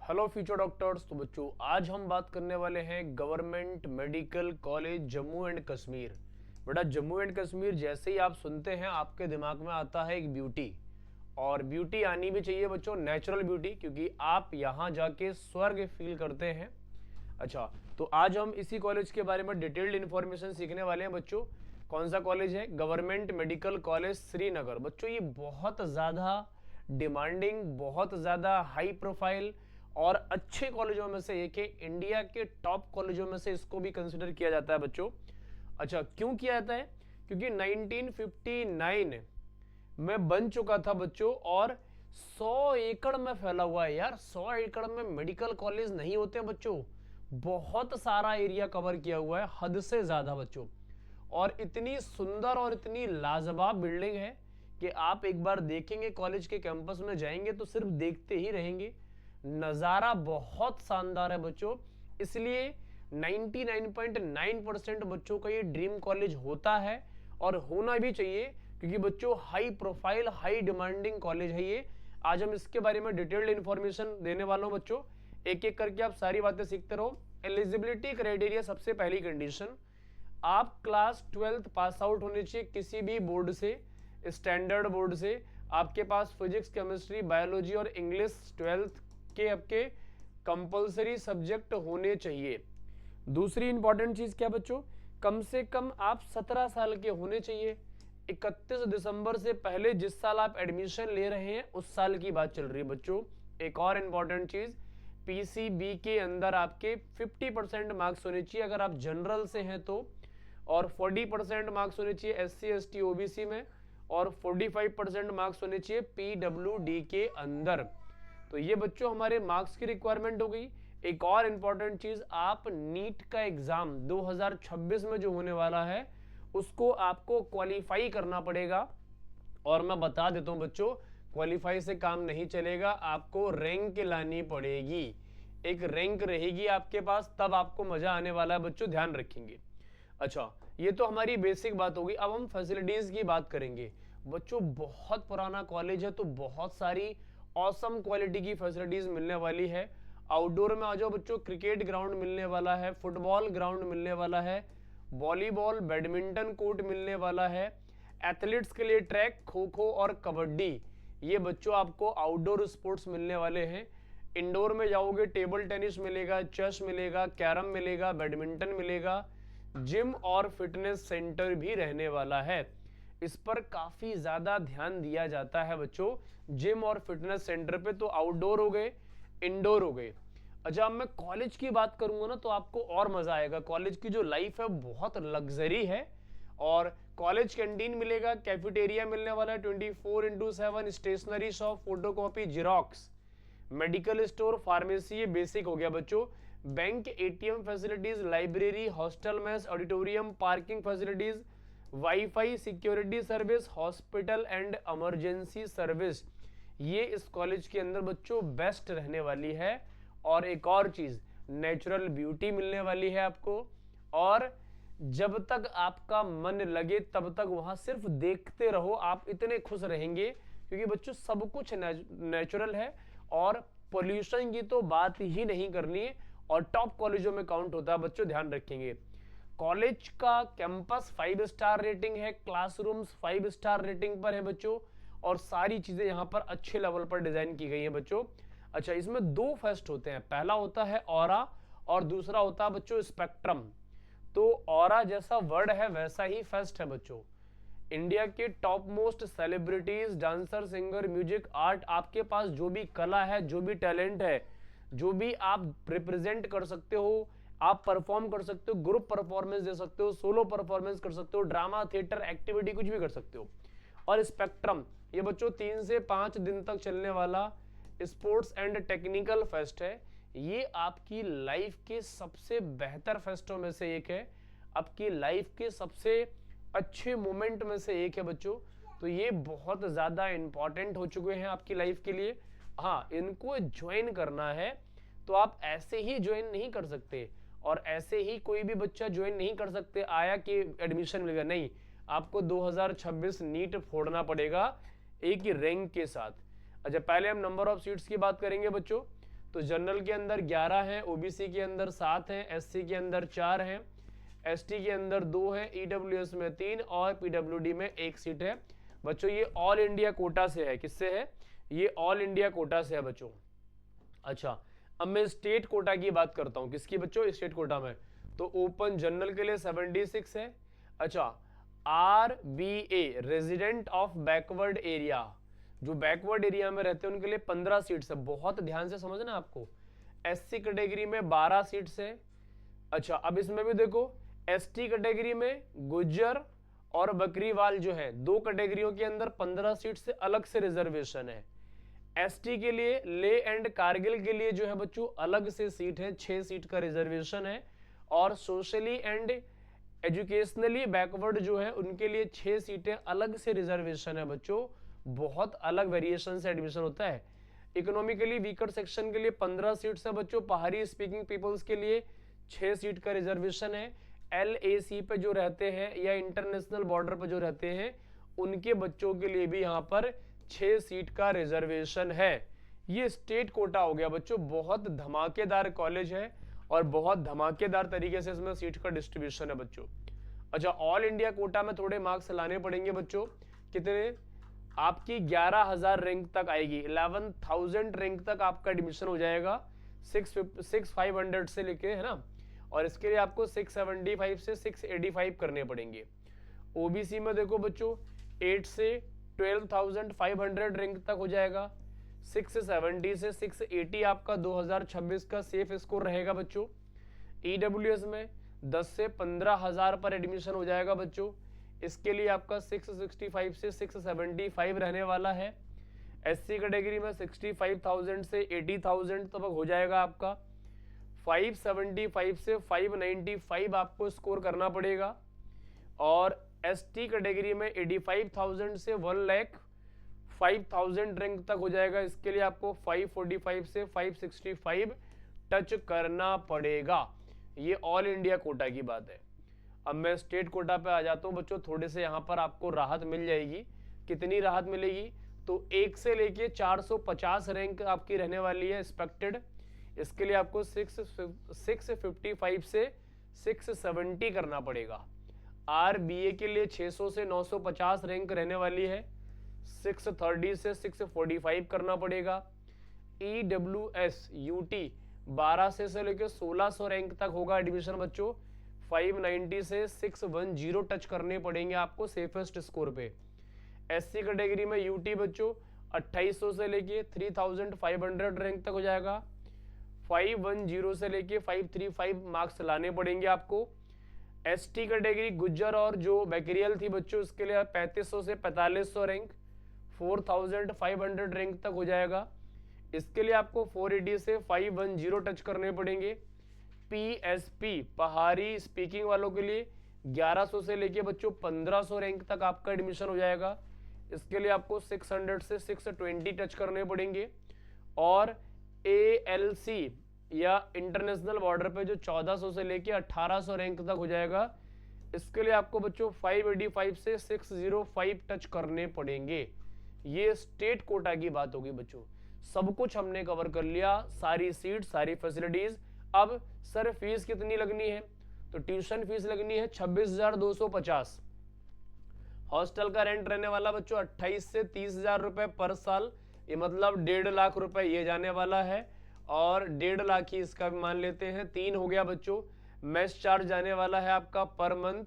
Hello future doctors. तो बच्चों आज हम बात करने वाले हैं government medical college Jammu and Kashmir. बेटा जम्मू एंड कश्मीर जैसे ही आप सुनते हैं आपके दिमाग में आता है एक ब्यूटी, और ब्यूटी आनी भी चाहिए बच्चों, नेचुरल ब्यूटी, क्योंकि आप यहाँ जाके स्वर्ग फील करते हैं। अच्छा, तो आज हम इसी कॉलेज के बारे में डिटेल्ड इन्फॉर्मेशन सीखने वाले हैं बच्चों। कौन सा कॉलेज है? Government medical college Srinagar. बच्चों ये बहुत ज़्यादा डिमांडिंग, बहुत ज़्यादा हाई प्रोफाइल और अच्छे कॉलेजों में से एक है। इंडिया के टॉप कॉलेजों में से इसको भी कंसिडर किया जाता है बच्चों। अच्छा, क्यों किया जाता है? क्योंकि 1959 में बन चुका था बच्चों, और 100 एकड़ में फैला हुआ है। यार 100 एकड़ में मेडिकल कॉलेज नहीं होते हैं बच्चों, बहुत सारा एरिया कवर किया हुआ है, हद से ज्यादा बच्चों। और इतनी सुंदर और इतनी लाजवाब बिल्डिंग है कि आप एक बार देखेंगे, कॉलेज के कैंपस में जाएंगे तो सिर्फ देखते ही रहेंगे। नजारा बहुत शानदार है बच्चों, इसलिए 99.9% बच्चों का ये ड्रीम कॉलेज होता है और होना भी चाहिए, क्योंकि बच्चों high profile high demanding college है ये। आज हम इसके बारे में डिटेल्ड इंफॉर्मेशन देने वाला हूं बच्चों, एक एक करके आप सारी बातें सीखते रहो। एलिजिबिलिटी क्राइटेरिया, सबसे पहली कंडीशन, आप क्लास 12th पास आउट होने चाहिए किसी भी बोर्ड से, स्टैंडर्ड बोर्ड से। आपके पास फिजिक्स, केमिस्ट्री, बायोलॉजी और इंग्लिश 12th के आपके कंपलसरी सब्जेक्ट होने चाहिए। दूसरी इंपॉर्टेंट चीज क्या बच्चों? कम से कम आप 17 साल के होने चाहिए। 31 दिसंबर से पहले जिस साल आप एडमिशन ले रहे हैं उस साल की बात चल रही है बच्चों। एक और इंपॉर्टेंट चीज, पीसीबी के अंदर आपके 50% मार्क्स होने चाहिए अगर आप जनरल से हैं तो, और 40% मार्क्स होने चाहिए SC ST OBC में, और 45% मार्क्स होने चाहिए PWD के अंदर। तो ये बच्चों हमारे मार्क्स की रिक्वायरमेंट हो गई। एक और इंपॉर्टेंट चीज, आप नीट का एग्जाम 2026 में जो होने वाला है उसको आपको क्वालिफाई करना पड़ेगा। और मैं बता देता हूं बच्चों, क्वालिफाई से काम नहीं चलेगा, आपको रैंक लानी पड़ेगी। एक रैंक रहेगी आपके पास, तब आपको मजा आने वाला है बच्चों, ध्यान रखेंगे। अच्छा, ये तो हमारी बेसिक बात होगी। अब हम फैसिलिटीज की बात करेंगे बच्चों। बहुत पुराना कॉलेज है तो बहुत सारी ऑसम क्वालिटी की फैसिलिटीज मिलने वाली है। आउटडोर में आ जाओ बच्चों, क्रिकेट ग्राउंड मिलने वाला है, फुटबॉल ग्राउंड मिलने वाला है, वॉलीबॉल बैडमिंटन कोर्ट मिलने वाला है, एथलीट्स के लिए ट्रैक, खो खो और कबड्डी, ये बच्चों आपको आउटडोर स्पोर्ट्स मिलने वाले हैं। इंडोर में जाओगे, टेबल टेनिस मिलेगा, चेस मिलेगा, कैरम मिलेगा, बैडमिंटन मिलेगा, जिम और फिटनेस सेंटर भी रहने वाला है। इस पर काफी ज्यादा ध्यान दिया जाता है बच्चों, जिम और फिटनेस सेंटर पे। तो आउटडोर हो गए, इंडोर हो गए। अच्छा, अब मैं कॉलेज की बात करूंगा ना तो आपको और मजा आएगा। कॉलेज की जो लाइफ है बहुत लग्जरी है, और कॉलेज कैंटीन मिलेगा, कैफेटेरिया मिलने वाला है 24x7, stationery shop, photocopy, xerox, medical store, pharmacy, ये बेसिक हो गया बच्चों। Bank, ATM facilities, library, hostel, mess, auditorium, parking facilities, wifi, security service, hospital and emergency service, ये इस कॉलेज के अंदर बच्चों बेस्ट रहने वाली है। और एक और चीज, नेचुरल ब्यूटी मिलने वाली है आपको, और जब तक आपका मन लगे तब तक वहां सिर्फ देखते रहो, आप इतने खुश रहेंगे, क्योंकि बच्चों सब कुछ नेचुरल है। और पोल्यूशन की तो बात ही नहीं करनी है, और टॉप कॉलेजों में काउंट होता है बच्चों, ध्यान रखेंगे। कॉलेज का कैंपस 5 स्टार रेटिंग है, क्लासरूम्स 5 स्टार रेटिंग पर है बच्चों, और सारी चीजें यहाँ पर अच्छे लेवल पर डिजाइन की गई है बच्चों। अच्छा, इसमें दो फेस्ट होते हैं, पहला होता है ऑरा और दूसरा होता है बच्चों स्पेक्ट्रम। तो ऑरा जैसा वर्ड है वैसा ही फेस्ट है बच्चों। इंडिया के top most celebrities, dancer, singer, music, art, आपके पास जो भी कला है, जो भी टैलेंट है, जो भी आप रिप्रेजेंट कर सकते हो, आप परफॉर्म कर सकते हो, ग्रुप परफॉर्मेंस दे सकते हो, सोलो परफॉर्मेंस कर सकते हो, ड्रामा, थिएटर, एक्टिविटी कुछ भी कर सकते हो। और स्पेक्ट्रम, ये बच्चों 3 से 5 दिन तक चलने वाला स्पोर्ट्स एंड टेक्निकल फेस्ट है। ये आपकी लाइफ के सबसे बेहतर फेस्टों में से एक है, आपकी लाइफ के सबसे अच्छे मोमेंट में से एक है बच्चों। तो ये बहुत ज्यादा इंपॉर्टेंट हो चुके हैं आपकी लाइफ के लिए। हाँ, इनको ज्वाइन करना है तो आप ऐसे ही ज्वाइन नहीं कर सकते, और ऐसे ही कोई भी बच्चा ज्वाइन नहीं कर सकते आया कि एडमिशन मिलेगा, नहीं, आपको 2026 नीट फोड़ना पड़ेगा एक ही रैंक के साथ। अच्छा, पहले हम नंबर ऑफ सीट्स की बात करेंगे बच्चों। तो जनरल के अंदर 11 है, ओबीसी के अंदर 7 है, एससी के अंदर 4 है, एसटी के अंदर 2 है, ईडब्ल्यूएस में 3 और पीडब्ल्यूडी में 1 सीट है बच्चों। ये ऑल इंडिया कोटा से है। किससे है? ये ऑल इंडिया कोटा से है बच्चों। अच्छा, अब मैं स्टेट कोटा की बात करता हूं। किसकी बच्चों? स्टेट कोटा में। तो ओपन जनरल के लिए 76 है। अच्छा, RBA resident of backward area, जो बैकवर्ड एरिया में रहते हैं उनके लिए 15 सीट्स है। बहुत ध्यान से समझना आपको। एससी कैटेगरी में 12 सीट्स है। अच्छा, अब इसमें भी देखो, एसटी कैटेगरी में गुज्जर और बकरीवाल जो है, 2 कैटेगरियों के अंदर 15 सीट से अलग से रिजर्वेशन है। एसटी के लिए ले एंड कारगिल के लिए जो है बच्चों अलग से सीट है, 6 सीट का रिजर्वेशन है। और सोशली एंड एजुकेशनली बैकवर्ड जो है उनके लिए 6 सीटें अलग से रिजर्वेशन है बच्चों। बहुत अलग वेरिएशन से एडमिशन होता है। इकोनॉमिकली वीकर सेक्शन के लिए 15 सीट्स है बच्चों। पहाड़ी स्पीकिंग पीपल्स के लिए 6 सीट का रिजर्वेशन है। LAC पे जो रहते हैं या इंटरनेशनल बॉर्डर पे जो रहते हैं उनके बच्चों के लिए भी यहाँ पर 6 सीट का रिजर्वेशन है। ये स्टेट कोटा हो गया बच्चों। बहुत धमाकेदार कॉलेज है और बहुत धमाकेदार तरीके से इसमें सीट का डिस्ट्रीब्यूशन है बच्चों। अच्छा, ऑल इंडिया कोटा में थोड़े मार्क्स लाने पड़ेंगे बच्चों। कितने? आपकी 11,000 रैंक तक आएगी, 11,000 रैंक तक आपका एडमिशन हो जाएगा। 6,500 से लेके, है ना। और इसके लिए आपको 675 से 685 करने पड़ेंगे। ओबीसी में देखो बच्चों 8 से 12,500 रैंक तक हो जाएगा। 670 से 680 आपका 2026 का सेफ स्कोर रहेगा बच्चों। ईडब्ल्यूएस में 10 से 15,000 पर एडमिशन हो जाएगा बच्चों। इसके लिए आपका 665 से 675 रहने वाला है। एससी कैटेगरी में 65,000 से 80,000 तक हो जाएगा आपका। 575 से 595 आपको स्कोर करना पड़ेगा। और एसटी कैटेगरी में 85,000 से 1,05,000 रैंक तक हो जाएगा। इसके लिए आपको 545 से 565 टच करना पड़ेगा। ये ऑल इंडिया कोटा की बात है। अब मैं स्टेट कोटा पे आ जाता हूँ बच्चों। थोड़े से यहाँ पर आपको राहत मिल जाएगी। कितनी राहत मिलेगी? तो 1 से लेके 450 रैंक आपकी रहने वाली है एक्सपेक्टेड। इसके लिए आपको 655 से 670 करना पड़ेगा। RBA के लिए 600 से 950 रैंक रहने वाली है। 630 से 645 करना पड़ेगा। EWS UT 12 से लेकर 1600 रैंक तक होगा एडमिशन बच्चों। 590 से 610 टच करने पड़ेंगे आपको सेफेस्ट स्कोर पे। एससी कैटेगरी में यूटी बच्चों 2800 से लेके 3500 रैंक तक हो जाएगा। 510 से लेके 535 मार्क्स लाने पड़ेंगे आपको। एसटी कैटेगरी गुज्जर और जो बैकरियल थी बच्चों उसके लिए 3500 से 4500 रैंक, 4500 रैंक तक हो जाएगा। इसके लिए आपको 480 से 510 टच करने पड़ेंगे। पीएसपी पहाड़ी स्पीकिंग वालों के लिए 1100 से लेके बच्चों 1500 रैंक तक आपका एडमिशन हो जाएगा। इसके लिए आपको 600 से 620 टच करने पड़ेंगे। और ALC या इंटरनेशनल बॉर्डर पे जो 1400 से लेके 1800 रैंक तक हो जाएगा। इसके लिए आपको बच्चों 585 से 605 टच करने पड़ेंगे। ये स्टेट कोटा की बात होगी बच्चों। सब कुछ हमने कवर कर लिया, सारी सीट, सारी फैसिलिटीज। अब सर फीस कितनी लगनी है? तो ट्यूशन फीस लगनी है 26,250। हॉस्टल का रेंट रहने वाला बच्चों 28 से 30,000 रुपए पर साल। ये मतलब 1.5 लाख रुपए ये जाने वाला है। और 1.5 लाख ही इसका भी मान लेते हैं, 3 हो गया बच्चों। मेस चार्ज जाने वाला है आपका पर मंथ,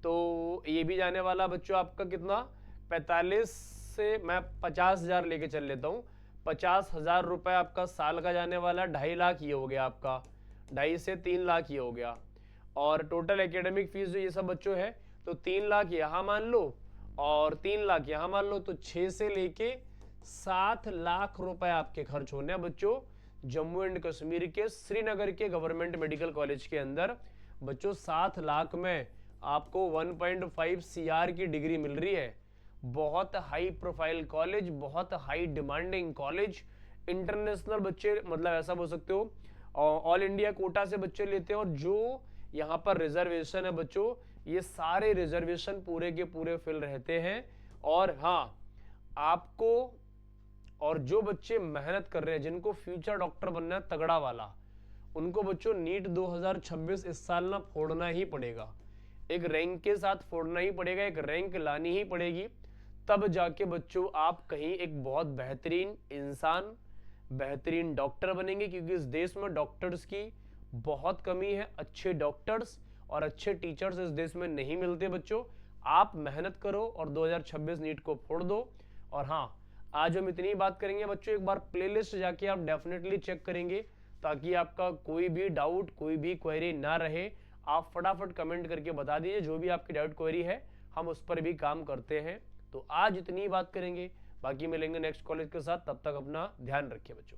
तो ये भी जाने वाला बच्चों आपका कितना? 45 से मैं 50,000 लेके चल लेता हूँ। 50,000 रुपए आपका साल का जाने वाला। 2.5 लाख ये हो गया आपका, 2.5 से 3 लाख ये हो गया। और टोटल एकेडमिक फीस जो ये सब बच्चों है तो 3 लाख यहाँ मान लो और 3 लाख यहाँ मान लो, तो 6 से लेके 7 लाख रुपए आपके खर्च होने हैं बच्चों जम्मू एंड कश्मीर के श्रीनगर के गवर्नमेंट मेडिकल कॉलेज के अंदर। बच्चों 7 लाख में आपको 1.5 CR की डिग्री मिल रही है। बहुत हाई प्रोफाइल कॉलेज, बहुत हाई डिमांडिंग कॉलेज। इंटरनेशनल बच्चे मतलब ऐसा बोल सकते हो, ऑल इंडिया कोटा से बच्चे लेते हैं। और जो यहाँ पर रिजर्वेशन है बच्चों, ये सारे रिजर्वेशन पूरे के पूरे फिल रहते हैं। और हाँ, आपको और जो बच्चे मेहनत कर रहे हैं, जिनको फ्यूचर डॉक्टर बनना है तगड़ा वाला, उनको बच्चों नीट 2026 इस साल ना फोड़ना ही पड़ेगा, एक रैंक के साथ फोड़ना ही पड़ेगा, एक रैंक लानी ही पड़ेगी, तब जाके बच्चों आप कहीं एक बहुत बेहतरीन इंसान, बेहतरीन डॉक्टर बनेंगे। क्योंकि इस देश में डॉक्टर्स की बहुत कमी है, अच्छे डॉक्टर्स और अच्छे टीचर्स इस देश में नहीं मिलते बच्चों। आप मेहनत करो और 2026 नीट को फोड़ दो। और हाँ, आज हम इतनी बात करेंगे बच्चों, एक बार प्लेलिस्ट जाके आप डेफिनेटली चेक करेंगे, ताकि आपका कोई भी डाउट, कोई भी क्वेरी ना रहे। आप फटाफट कमेंट करके बता दीजिए जो भी आपकी डाउट क्वेरी है, हम उस पर भी काम करते हैं। तो आज इतनी बात करेंगे, बाकी मिलेंगे नेक्स्ट कॉलेज के साथ। तब तक अपना ध्यान रखिए बच्चों।